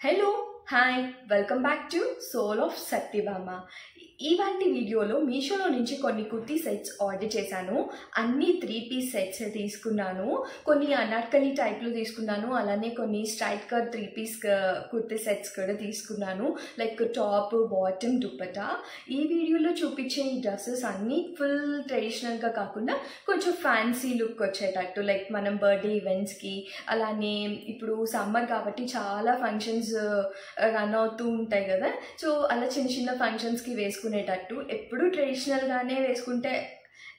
Hello hi welcome back to soul of Satyabhama. ఇవాంటి వీడియోలో మీషోలో నుంచి కొన్ని కుర్తీ సెట్స్ ఆర్డర్ చేశాను. అన్ని 3-పీస్ సెట్స్ తీసుకున్నాను. కొన్ని అనార్కలి టైప్లో తీసుకున్నాను, అలానే కొన్ని స్ట్రైట్ కట్ 3-పీస్ కుర్తీ సెట్స్ కూడా తీసుకున్నాను, లైక్ టాప్ బాటమ్ దుపట్టా. ఈ వీడియోలో చూపించే ఈ డ్రెస్సెస్ అన్నీ ఫుల్ ట్రెడిషనల్గా కాకుండా కొంచెం ఫ్యాన్సీ లుక్ వచ్చేటట్టు, లైక్ మనం బర్త్డే ఈవెంట్స్కి, అలానే ఇప్పుడు సమ్మర్ కాబట్టి చాలా ఫంక్షన్స్ రన్ అవుతూ ఉంటాయి కదా, సో అలా చిన్న చిన్న ఫంక్షన్స్కి వేసుకునేటట్టు. ఎప్పుడు ట్రెడిషనల్గానే వేసుకుంటే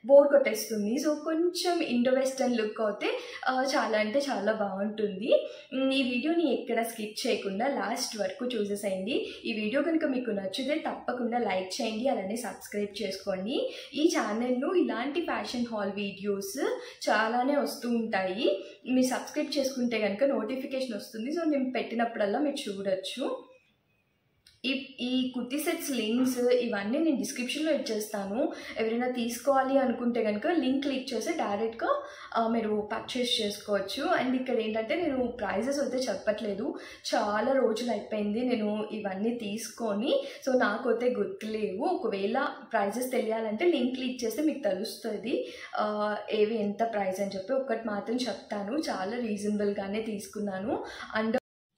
బోర్ కొట్టేస్తుంది, సో కొంచెం ఇండో వెస్టర్న్ లుక్ అయితే చాలా అంటే చాలా బాగుంటుంది. ఈ వీడియోని ఎక్కడ స్కిప్ చేయకుండా లాస్ట్ వరకు చూసేసేయండి. ఈ వీడియో కనుక మీకు నచ్చితే తప్పకుండా లైక్ చేయండి, అలానే సబ్స్క్రైబ్ చేసుకోండి. ఈ ఛానల్లో ఇలాంటి ఫ్యాషన్ హాల్ వీడియోస్ చాలానే వస్తూ ఉంటాయి. మీరు సబ్స్క్రైబ్ చేసుకుంటే కనుక నోటిఫికేషన్ వస్తుంది, సో నేను పెట్టినప్పుడల్లా మీరు చూడొచ్చు. ఈ కుర్తీ సెట్స్ లింక్స్ ఇవన్నీ నేను డిస్క్రిప్షన్లో ఇచ్చేస్తాను. ఎవరైనా తీసుకోవాలి అనుకుంటే కనుక లింక్ క్లిక్ చేసి డైరెక్ట్గా మీరు పర్చేస్ చేసుకోవచ్చు. అండ్ ఇక్కడ ఏంటంటే నేను ప్రైజెస్ అయితే చెప్పట్లేదు, చాలా రోజులు అయిపోయింది నేను ఇవన్నీ తీసుకొని, సో నాకైతే గుర్తులేవు. ఒకవేళ ప్రైజెస్ తెలియాలంటే లింక్ క్లిక్ చేస్తే మీకు తెలుస్తుంది ఏవి ఎంత ప్రైస్ అని చెప్పి. ఒకటి మాత్రం చెప్తాను, చాలా రీజనబుల్గానే తీసుకున్నాను.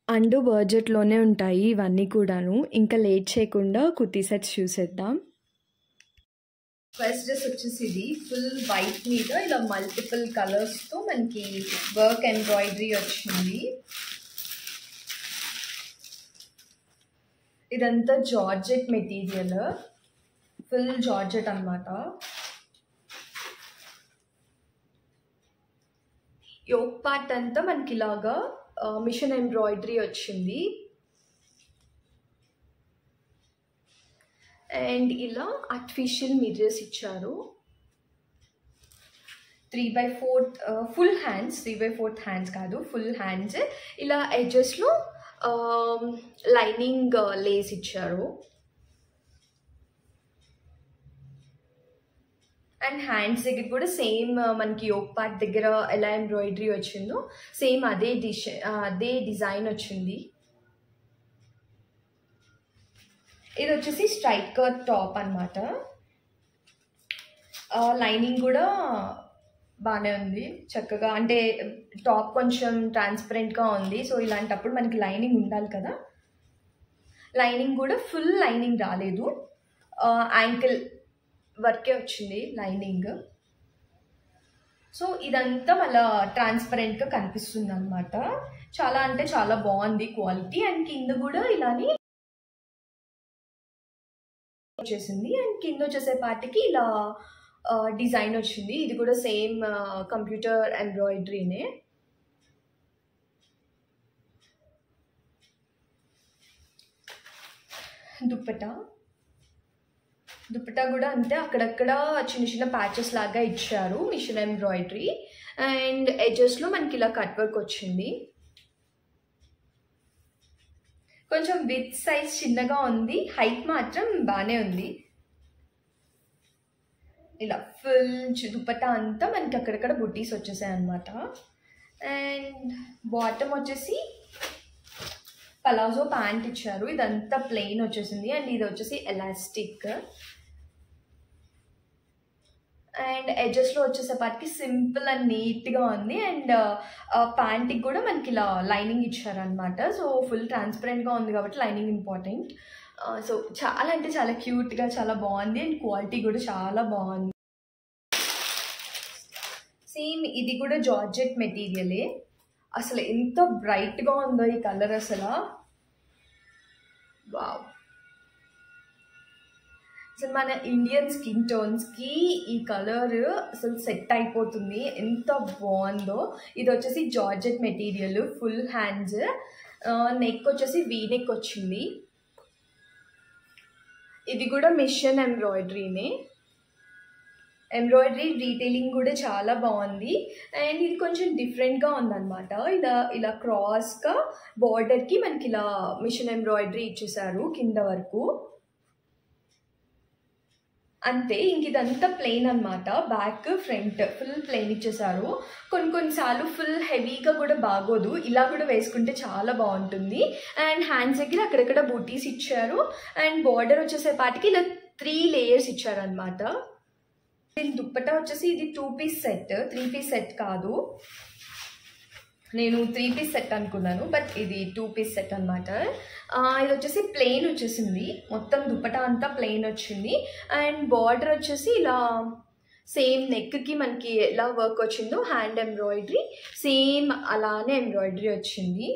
అండ్ బడ్జెట్లోనే ఉంటాయి ఇవన్నీ కూడాను. ఇంకా లేట్ చేయకుండా కుర్తీ సెట్స్ చూసేద్దాం. ఫస్ట్ డ్రెస్ వచ్చేసి ఇది ఫుల్ వైట్ మీద ఇలా మల్టిపుల్ కలర్స్తో మనకి వర్క్ ఎంబ్రాయిడరీ వచ్చింది. ఇదంతా జార్జెట్ మెటీరియల్, ఫుల్ జార్జెట్ అన్నమాట. యోక్ పార్ట్ అంతా మనకి ఇలాగా మిషన్ ఎంబ్రాయిడరీ వచ్చింది. అండ్ ఇలా ఆర్టిఫిషియల్ మిర్రర్స్ ఇచ్చారు. 3/4 ఫుల్ హ్యాండ్స్, 3/4 హ్యాండ్స్ కాదు, ఫుల్ హ్యాండ్స్. ఇలా ఎడ్జెస్లో లైనింగ్ లేస్ ఇచ్చారు. అండ్ హ్యాండ్స్ దగ్గర కూడా సేమ్ మనకి యోక్ పార్ట్ దగ్గర ఎలా ఎంబ్రాయిడరీ వచ్చిందో సేమ్ అదే డిజైన్ వచ్చింది. ఇది వచ్చేసి స్ట్రైట్ కట్ టాప్ అన్నమాట. లైనింగ్ కూడా బాగానే ఉంది చక్కగా, అంటే టాప్ కొంచెం ట్రాన్స్పరెంట్గా ఉంది, సో ఇలాంటప్పుడు మనకి లైనింగ్ ఉండాలి కదా. లైనింగ్ కూడా ఫుల్ లైనింగ్ రాలేదు, యాంకిల్ వర్కే వచ్చింది లైనింగ్. సో ఇదంతా మళ్ళీ ట్రాన్స్పరెంట్గా కనిపిస్తుంది అనమాట. చాలా అంటే చాలా బాగుంది క్వాలిటీ. అండ్ కింద కూడా ఇలానే వచ్చేసింది. అండ్ కింద వచ్చేసే పార్టీకి ఇలా డిజైన్ వచ్చింది. ఇది కూడా సేమ్ కంప్యూటర్ ఎంబ్రాయిడరీనే. దుపట్టా కూడా అంతే, అక్కడక్కడ చిన్న చిన్న ప్యాచెస్ లాగా ఇచ్చారు మిషన్ ఎంబ్రాయిడరీ. అండ్ ఎడ్జెస్లో మనకి ఇలా కట్ వర్క్ వచ్చింది. కొంచెం విత్ సైజ్ చిన్నగా ఉంది, హైట్ మాత్రం బాగానే ఉంది. ఇలా ఫుల్ దుపట్టా అంతా మనకి అక్కడక్కడ బుట్టీస్ వచ్చేసాయి అన్నమాట. అండ్ బాటమ్ వచ్చేసి పలాజో ప్యాంట్ ఇచ్చారు. ఇదంతా ప్లెయిన్ వచ్చేసింది. అండ్ ఇది వచ్చేసి ఎలాస్టిక్. అండ్ ఎడ్జెస్లో వచ్చేసేపాటికి సింపుల్ అండ్ నీట్గా ఉంది. అండ్ ప్యాంట్కి కూడా మనకి ఇలా లైనింగ్ ఇచ్చారనమాట. సో ఫుల్ ట్రాన్స్పరెంట్గా ఉంది కాబట్టి లైనింగ్ ఇంపార్టెంట్. సో చాలా అంటే చాలా క్యూట్గా చాలా బాగుంది. అండ్ క్వాలిటీ కూడా చాలా బాగుంది. సేమ్ ఇది కూడా జార్జెట్ మెటీరియలే. అసలు ఎంత బ్రైట్గా ఉందో ఈ కలర్, అసలు వావ్. అసలు మన ఇండియన్ స్కిన్ టోన్స్కి ఈ కలర్ అసలు సెట్ అయిపోతుంది, ఎంత బాగుందో. ఇది వచ్చేసి georgette material, full hands. Neck వచ్చేసి వీ నెక్ వచ్చింది. ఇది కూడా మిషన్ ఎంబ్రాయిడరీనే. ఎంబ్రాయిడరీ డీటెయిలింగ్ కూడా చాలా బాగుంది. అండ్ ఇది కొంచెం డిఫరెంట్గా ఉందన్నమాట. ఇలా క్రాస్గా బార్డర్కి మనకి ఇలా మిషన్ ఎంబ్రాయిడరీ ఇచ్చేసారు కింద వరకు. అంతే. ఇంక ఇదంతా ప్లెయిన్ అనమాట. బ్యాక్ ఫ్రంట్ ఫుల్ ప్లెయిన్ ఇచ్చేసారు. కొన్నిసార్లు ఫుల్ హెవీగా కూడా బాగోదు. ఇలా కూడా వేసుకుంటే చాలా బాగుంటుంది. అండ్ హ్యాండ్స్ దగ్గర అక్కడక్కడ బూటీస్ ఇచ్చారు. అండ్ బార్డర్ వచ్చేసేపాటికి ఇలా 3 లేయర్స్ ఇచ్చారనమాట. దీని దుప్పటా వచ్చేసి ఇది 2 పీస్ సెట్, 3 పీస్ సెట్ కాదు. నేను 3 పీస్ సెట్ అనుకున్నాను, బట్ ఇది 2 పీస్ సెట్ అనమాట. ఇది వచ్చేసి ప్లెయిన్ వచ్చేసింది. మొత్తం దుప్పటా అంతా ప్లెయిన్ వచ్చింది. అండ్ బార్డర్ వచ్చేసి ఇలా సేమ్ నెక్కి మనకి ఎలా వర్క్ వచ్చిందో హ్యాండ్ ఎంబ్రాయిడరీ సేమ్ అలానే ఎంబ్రాయిడరీ వచ్చింది.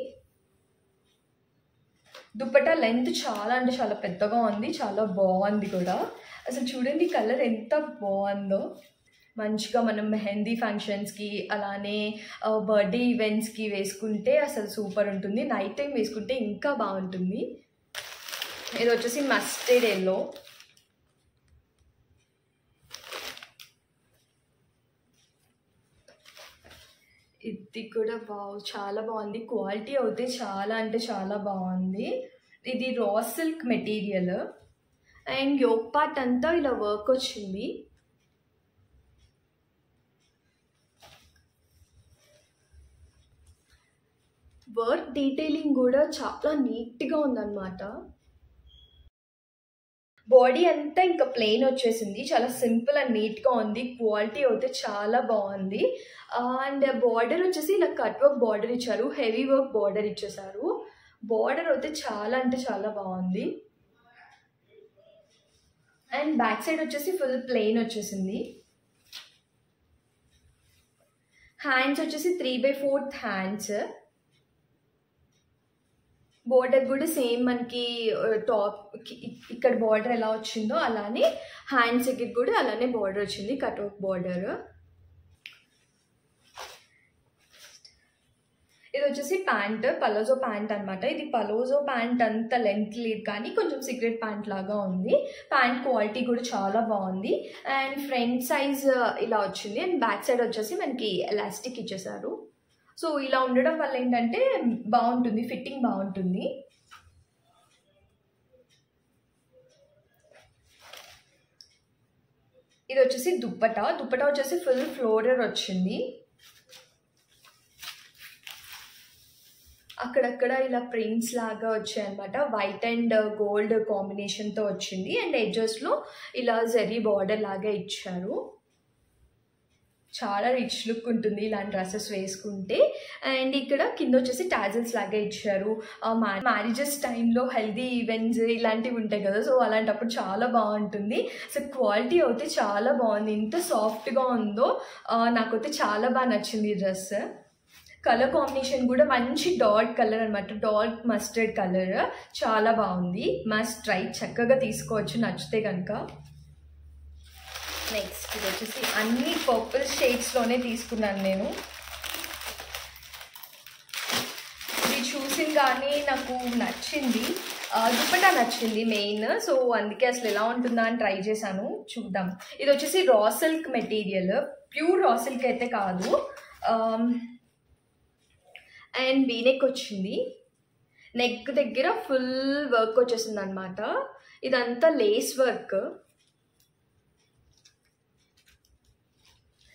దుప్పటా లెంత్ చాలా అంటే చాలా పెద్దగా ఉంది, చాలా బాగుంది కూడా. అసలు చూడండి కలర్ ఎంత బాగుందో. మంచిగా మనం మెహందీ ఫంక్షన్స్కి అలానే బర్త్డే ఈవెంట్స్కి వేసుకుంటే అసలు సూపర్ ఉంటుంది. నైట్ టైం వేసుకుంటే ఇంకా బాగుంటుంది. ఇది వచ్చేసి మస్టర్డ్ ఎల్లో. ఇది కూడా చాలా బాగుంది. క్వాలిటీ అయితే చాలా అంటే చాలా బాగుంది. ఇది raw silk material and yoke part అంతా ఇలా వర్క్ వచ్చింది. వర్క్ డీటెయిలింగ్ కూడా చాలా నీట్గా ఉందన్నమాట. బాడీ అంతా ఇంకా ప్లెయిన్ వచ్చేసింది. చాలా సింపుల్ అండ్ నీట్గా ఉంది. క్వాలిటీ అయితే చాలా బాగుంది. అండ్ బార్డర్ వచ్చేసి ఇలా కట్ వర్క్ బార్డర్ ఇచ్చారు, హెవీ వర్క్ బార్డర్ ఇచ్చేసారు. బార్డర్ అయితే చాలా అంటే చాలా బాగుంది. అండ్ బ్యాక్ సైడ్ వచ్చేసి ఫుల్ ప్లెయిన్ వచ్చేసింది. హ్యాండ్స్ వచ్చేసి 3/4 హ్యాండ్స్. బార్డర్ కూడా సేమ్ మనకి టాప్ ఇక్కడ బార్డర్ ఎలా వచ్చిందో అలానే హ్యాండ్స్ దగ్గర కూడా అలానే బార్డర్ వచ్చింది, కట్ వర్క్ బార్డర్. ఇది వచ్చేసి ప్యాంట్, పలోజో ప్యాంట్ అనమాట. ఇది పలోజో ప్యాంట్ అంత లెంత్ లేదు కానీ కొంచెం సీక్రెట్ ప్యాంట్ లాగా ఉంది. ప్యాంట్ క్వాలిటీ కూడా చాలా బాగుంది. అండ్ ఫ్రంట్ సైజ్ ఇలా వచ్చింది. అండ్ బ్యాక్ సైడ్ వచ్చేసి మనకి ఎలాస్టిక్ ఇచ్చేసారు. సో ఇలా ఉండడం వల్ల ఏంటంటే బాగుంటుంది, ఫిట్టింగ్ బాగుంటుంది. ఇది వచ్చేసి దుప్పటా వచ్చేసి ఫుల్ ఫ్లోరర్ వచ్చింది. అక్కడక్కడ ఇలా ప్రింట్స్ లాగా వచ్చాయి అనమాట. వైట్ అండ్ గోల్డ్ కాంబినేషన్తో వచ్చింది. అండ్ ఎడ్జెస్లో ఇలా జరీ బార్డర్ లాగా ఇచ్చారు. చాలా రిచ్ లుక్ ఉంటుంది ఇలాంటి డ్రెస్సెస్ వేసుకుంటే. అండ్ ఇక్కడ కింద వచ్చేసి టాజల్స్ లాగా ఇచ్చారు. మ్యారేజెస్ టైంలో హెల్దీ ఈవెంట్స్ ఇలాంటివి ఉంటాయి కదా, సో అలాంటప్పుడు చాలా బాగుంటుంది. సో క్వాలిటీ అయితే చాలా బాగుంది. ఇంత సాఫ్ట్గా ఉందో నాకైతే చాలా బాగా నచ్చింది ఈ డ్రెస్. కలర్ కాంబినేషన్ కూడా మంచి డార్క్ కలర్ అనమాట, డార్క్ మస్టర్డ్ కలర్. చాలా బాగుంది. మస్ట్ ట్రై, చక్కగా తీసుకోవచ్చు నచ్చితే కనుక. నెక్స్ట్ ఇది వచ్చేసి అన్ని పర్పుల్ షేడ్స్లోనే తీసుకున్నాను నేను. ఇది చూసిన కానీ నాకు నచ్చింది, దుప్పటా నచ్చింది మెయిన్. సో అందుకే అసలు ఎలా ఉంటుందా అని ట్రై చేశాను, చూద్దాం. ఇది వచ్చేసి రా silk material, pure raw silk అయితే కాదు. అండ్ వీనెక్ వచ్చింది. నెక్ దగ్గర ఫుల్ వర్క్ వచ్చేసింది అనమాట. ఇదంతా లేస్ వర్క్.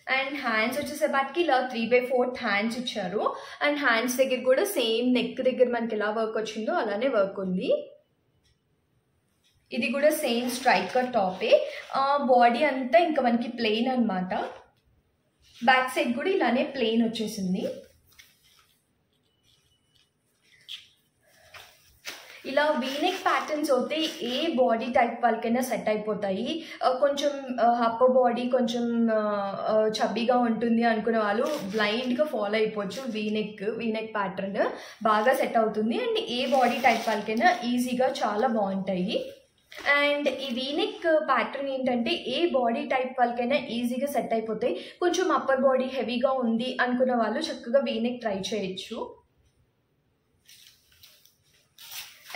అండ్ హ్యాండ్స్ వచ్చేసేపాటికి ఇలా 3/4 హ్యాండ్స్ ఇచ్చారు. అండ్ హ్యాండ్స్ దగ్గర కూడా సేమ్ నెక్ దగ్గర మనకి ఎలా వర్క్ వచ్చిందో అలానే వర్క్ ఉంది. ఇది కూడా సేమ్ స్ట్రైకర్ టాపే. బాడీ అంతా ఇంకా మనకి ప్లెయిన్ అనమాట. బ్యాక్ సైడ్ కూడా ఇలానే ప్లెయిన్ వచ్చేసింది. ఇలా వీనెక్ ప్యాటర్న్స్ అయితే ఏ బాడీ టైప్ వాళ్ళకైనా సెట్ అయిపోతాయి. కొంచెం అప్పర్ బాడీ కొంచెం చబ్బీగా ఉంటుంది అనుకునే వాళ్ళు బ్లైండ్గా ఫాలో అయిపోవచ్చు. వీనెక్ ప్యాటర్న్ బాగా సెట్ అవుతుంది. అండ్ ఏ బాడీ టైప్ వాళ్ళకైనా ఈజీగా చాలా బాగుంటాయి. అండ్ ఈ వీనెక్ ప్యాటర్న్ ఏంటంటే ఏ బాడీ టైప్ వాళ్ళకైనా ఈజీగా సెట్ అయిపోతాయి. కొంచెం అప్పర్ బాడీ హెవీగా ఉంది అనుకున్న వాళ్ళు చక్కగా వీనెక్ ట్రై చేయొచ్చు.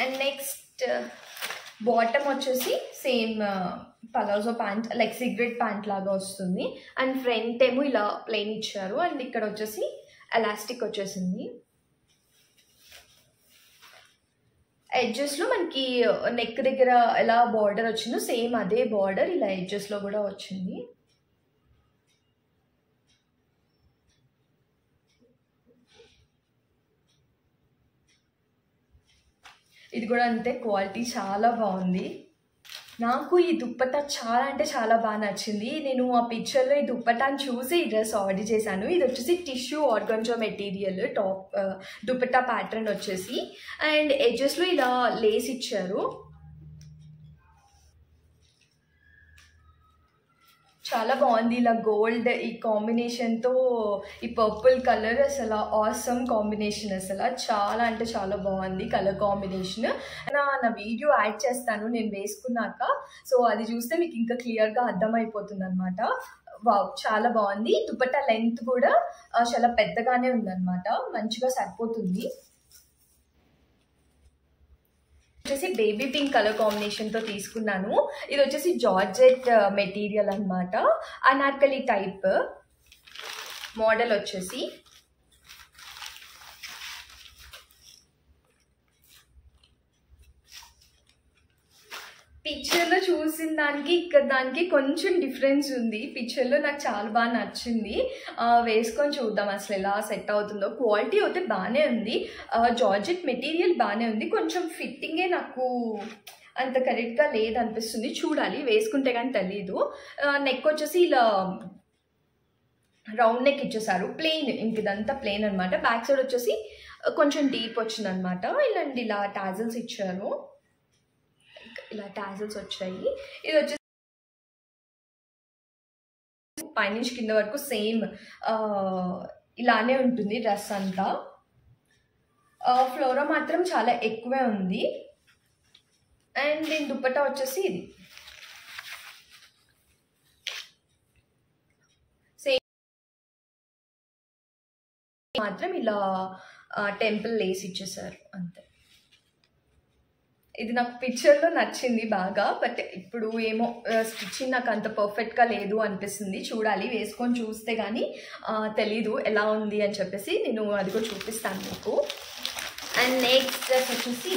అండ్ నెక్స్ట్ బాటమ్ వచ్చేసి same palazzo pant, like cigarette pant లాగా వస్తుంది. అండ్ ఫ్రంట్ ఏమో ఇలా ప్లెయిన్ ఇచ్చారు. అండ్ ఇక్కడ వచ్చేసి ఎలాస్టిక్ వచ్చేసింది. ఎడ్జెస్లో మనకి నెక్ దగ్గర ఎలా బార్డర్ వచ్చిందో సేమ్ అదే బార్డర్ ఇలా ఎడ్జెస్లో కూడా వచ్చింది. ఇది కూడా అంతే, క్వాలిటీ చాలా బాగుంది. నాకు ఈ దుప్పట్టా చాలా అంటే చాలా బాగా నచ్చింది. నేను ఆ పిక్చర్లో ఈ దుప్పట్టాని చూసి ఈ డ్రెస్ ఆర్డర్ చేశాను. ఇది వచ్చేసి tissue organza material top dupatta pattern వచ్చేసి, అండ్ ఎడ్జెస్లో ఇలా లేస్ ఇచ్చారు. చాలా బాగుంది. ఇలా గోల్డ్ ఈ కాంబినేషన్తో ఈ పర్పుల్ కలర్ అసలు ఆసమ్ కాంబినేషన్, అసలు చాలా అంటే చాలా బాగుంది కలర్ కాంబినేషన్. నా వీడియో యాడ్ చేస్తాను నేను వేసుకున్నాక, సో అది చూస్తే మీకు ఇంకా క్లియర్గా అర్థమైపోతుంది అనమాట. వావ్, చాలా బాగుంది. దుపట్టా లెంత్ కూడా చాలా పెద్దగానే ఉందన్నమాట, మంచిగా సరిపోతుంది. వచ్చేసి బేబీ పింక్ కలర్ కాంబినేషన్తో తీసుకున్నాను. ఇది వచ్చేసి జార్జెట్ మెటీరియల్ అనమాట, అనార్కలి టైప్ మోడల్ వచ్చేసి. పిక్చర్లో చూసిన దానికి ఇక్కడ దానికి కొంచెం డిఫరెన్స్ ఉంది. పిక్చర్లో నాకు చాలా బాగా నచ్చింది. వేసుకొని చూద్దాం అసలు ఎలా సెట్ అవుతుందో. క్వాలిటీ అయితే బాగానే ఉంది, జార్జెట్ మెటీరియల్ బాగానే ఉంది. కొంచెం ఫిట్టింగే నాకు అంత కరెక్ట్గా లేదనిపిస్తుంది, చూడాలి వేసుకుంటే కానీ తెలీదు. నెక్ వచ్చేసి ఇలా రౌండ్ నెక్ ఇచ్చేసారు, ప్లెయిన్, ఇంక ఇదంతా ప్లెయిన్ అనమాట. బ్యాక్ సైడ్ వచ్చేసి కొంచెం డీప్ వచ్చింది అనమాట. ఇలాంటి ఇలా టాజల్స్ ఇచ్చారు, ఇలా టాజల్స్ వచ్చాయి. ఇది వచ్చేసి పైనుంచి కింద వరకు సేమ్ ఇలానే ఉంటుంది డ్రెస్ అంతా. ఫ్లోరా మాత్రం చాలా ఎక్కువే ఉంది. అండ్ దీని దుపట్టా వచ్చేసి ఇది సేమ్, మాత్రం ఇలా టెంపుల్ లేస్ ఇచ్చేసారు అంతే. ఇది నాకు పిక్చర్లో నచ్చింది బాగా, బట్ ఇప్పుడు ఏమో స్టిచ్చింగ్ నాకు అంత పర్ఫెక్ట్గా లేదు అనిపిస్తుంది. చూడాలి వేసుకొని చూస్తే కానీ తెలీదు ఎలా ఉంది అని చెప్పేసి. నేను అది కూడా చూపిస్తాను మీకు. అండ్ నెక్స్ట్ డ్రెస్ వచ్చేసి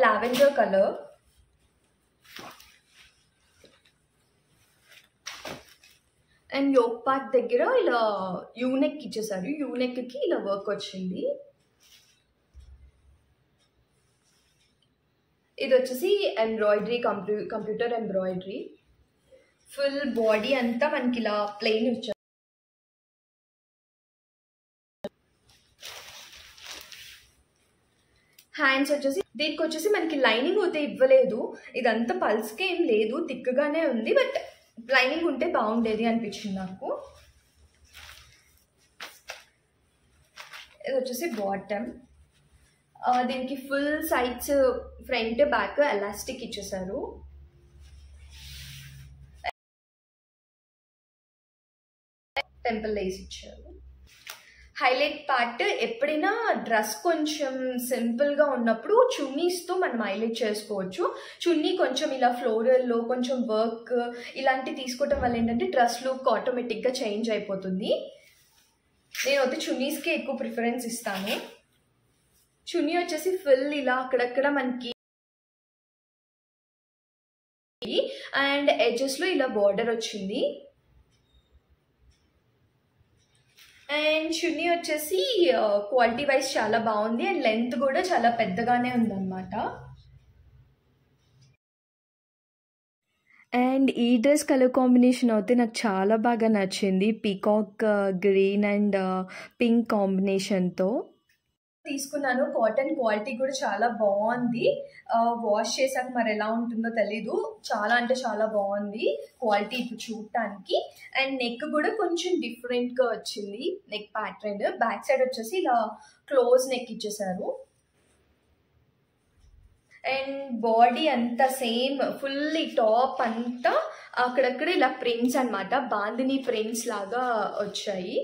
lavender colour. And yoke part దగ్గర ఇలా యూనెక్ ఇచ్చేసారు, యూనెక్కి ఇలా వర్క్ వచ్చింది. ఇది వచ్చేసి embroidery, computer embroidery. Full body అంతా మనకి ఇలా ప్లెయిన్ ఇచ్చారు. హ్యాండ్స్ వచ్చేసి దీనికి వచ్చేసి మనకి లైనింగ్ అయితే ఇవ్వలేదు. ఇదంతా పల్స్కే ఏం లేదు, థిక్గానే ఉంది, బట్ లైనింగ్ ఉంటే బాగుండేది అనిపించింది నాకు. ఇది వచ్చేసి బాటమ్. దీనికి full sides front back elastic ఇచ్చేసారు. టెంపుల్ లేస్ ఇచ్చారు. హైలైట్ పార్ట్, ఎప్పుడైనా డ్రెస్ కొంచెం సింపుల్గా ఉన్నప్పుడు చున్నీస్తో మనం హైలైట్ చేసుకోవచ్చు. చున్నీ కొంచెం ఇలా ఫ్లోరల్లో కొంచెం వర్క్ ఇలాంటివి తీసుకోవటం వల్ల ఏంటంటే డ్రెస్ లుక్ ఆటోమేటిక్గా చేంజ్ అయిపోతుంది. నేను అయితే చున్నీస్కే ఎక్కువ ప్రిఫరెన్స్ ఇస్తాను. చున్నీ వచ్చేసి ఫుల్ ఇలా అక్కడక్కడ మనకి అండ్ ఎడ్జెస్లో ఇలా బార్డర్ వచ్చింది. అండ్ చున్నీ వచ్చేసి క్వాలిటీ వైజ్ చాలా బాగుంది, అండ్ లెంత్ కూడా చాలా పెద్దగానే ఉందన్నమాట. అండ్ ఈ డ్రెస్ కలర్ కాంబినేషన్ అయితే నాకు చాలా బాగా నచ్చింది, పీకాక్ గ్రీన్ అండ్ పింక్ కాంబినేషన్తో తీసుకున్నాను. కాటన్ క్వాలిటీ కూడా చాలా బాగుంది. వాష్ చేశాక మరి ఎలా ఉంటుందో తెలీదు, చాలా అంటే చాలా బాగుంది క్వాలిటీ ఇప్పుడు చూడటానికి. అండ్ నెక్ కూడా కొంచెం డిఫరెంట్గా వచ్చింది నెక్ ప్యాటర్న్. బ్యాక్ సైడ్ వచ్చేసి ఇలా క్లోజ్ నెక్ ఇచ్చేసారు. అండ్ బాడీ అంతా సేమ్ ఫుల్ ఈ టాప్ అంతా అక్కడక్కడ ఇలా ప్రింట్స్ అనమాట, బాందిని ప్రింట్స్ లాగా వచ్చాయి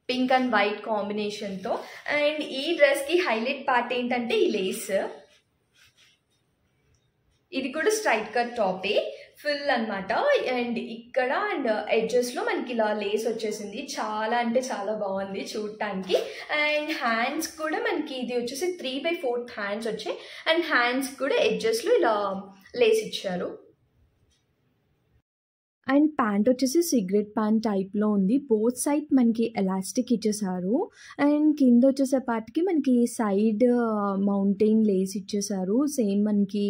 పింక్ అండ్ వైట్ కాంబినేషన్తో. అండ్ ఈ డ్రెస్కి హైలైట్ పార్ట్ ఏంటంటే ఈ లేస్. ఇది కూడా స్ట్రైట్ కట్ టాపే, ఫుల్ అనమాట. అండ్ ఇక్కడ అండ్ ఎడ్జెస్లో మనకి ఇలా లేస్ వచ్చేసింది. చాలా అంటే చాలా బాగుంది చూడటానికి. అండ్ హ్యాండ్స్ కూడా మనకి ఇది వచ్చేసి 3/4 హ్యాండ్స్ వచ్చాయి. అండ్ హ్యాండ్స్ కూడా ఎడ్జెస్లో ఇలా లేస్ ఇచ్చారు. అండ్ ప్యాంట్ వచ్చేసి సిగరెట్ ప్యాంట్ టైప్లో ఉంది. బోత్ సైడ్ మనకి ఎలాస్టిక్ ఇచ్చేసారు. అండ్ కింద వచ్చేసేపాటికి మనకి సైడ్ మౌంటైన్ లేస్ ఇచ్చేసారు. సేమ్ మనకి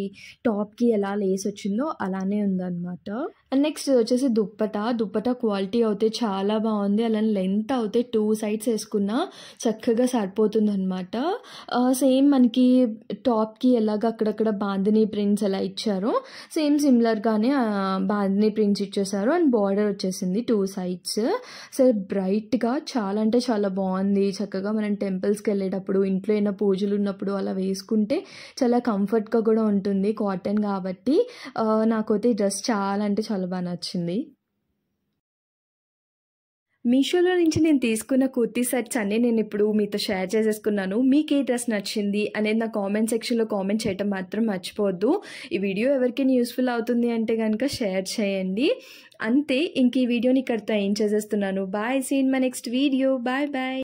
టాప్కి ఎలా లేస్ వచ్చిందో అలానే ఉందన్నమాట. అండ్ నెక్స్ట్ వచ్చేసి దుప్పట క్వాలిటీ అయితే చాలా బాగుంది. అలానే లెంత్ అయితే 2 సైడ్స్ వేసుకున్నా చక్కగా సరిపోతుంది అనమాట. సేమ్ మనకి టాప్కి ఎలాగ అక్కడక్కడ బాందిని ప్రింట్స్ ఎలా ఇచ్చారో సేమ్ సిమిలర్గానే బాందిని ప్రింట్స్ ఇచ్చేసారు. అండ్ బార్డర్ వచ్చేసింది 2 సైడ్స్. సో బ్రైట్గా చాలా అంటే చాలా బాగుంది. చక్కగా మనం టెంపుల్స్కి వెళ్ళేటప్పుడు, ఇంట్లో ఏమైనా పూజలు ఉన్నప్పుడు అలా వేసుకుంటే చాలా కంఫర్ట్గా కూడా ఉంటుంది. కాటన్ కాబట్టి నాకైతే ఈ డ్రెస్ చాలా అంటే చాలా బాగా నచ్చింది. మీషోలో నుంచి నేను తీసుకున్న కుర్తీ సెట్స్ అన్నీ నేను ఇప్పుడు మీతో షేర్ చేసేసుకున్నాను. మీకు ఏ డ్రెస్ నచ్చింది అనేది నా కామెంట్ సెక్షన్లో కామెంట్ చేయటం మాత్రం మర్చిపోవద్దు. ఈ వీడియో ఎవరికైనా యూస్ఫుల్ అవుతుంది అంటే కనుక షేర్ చేయండి. అంతే, ఇంక ఈ వీడియోని ఇక్కడితో ఏం చేసేస్తున్నాను. Bye, see in my next video. Bye bye.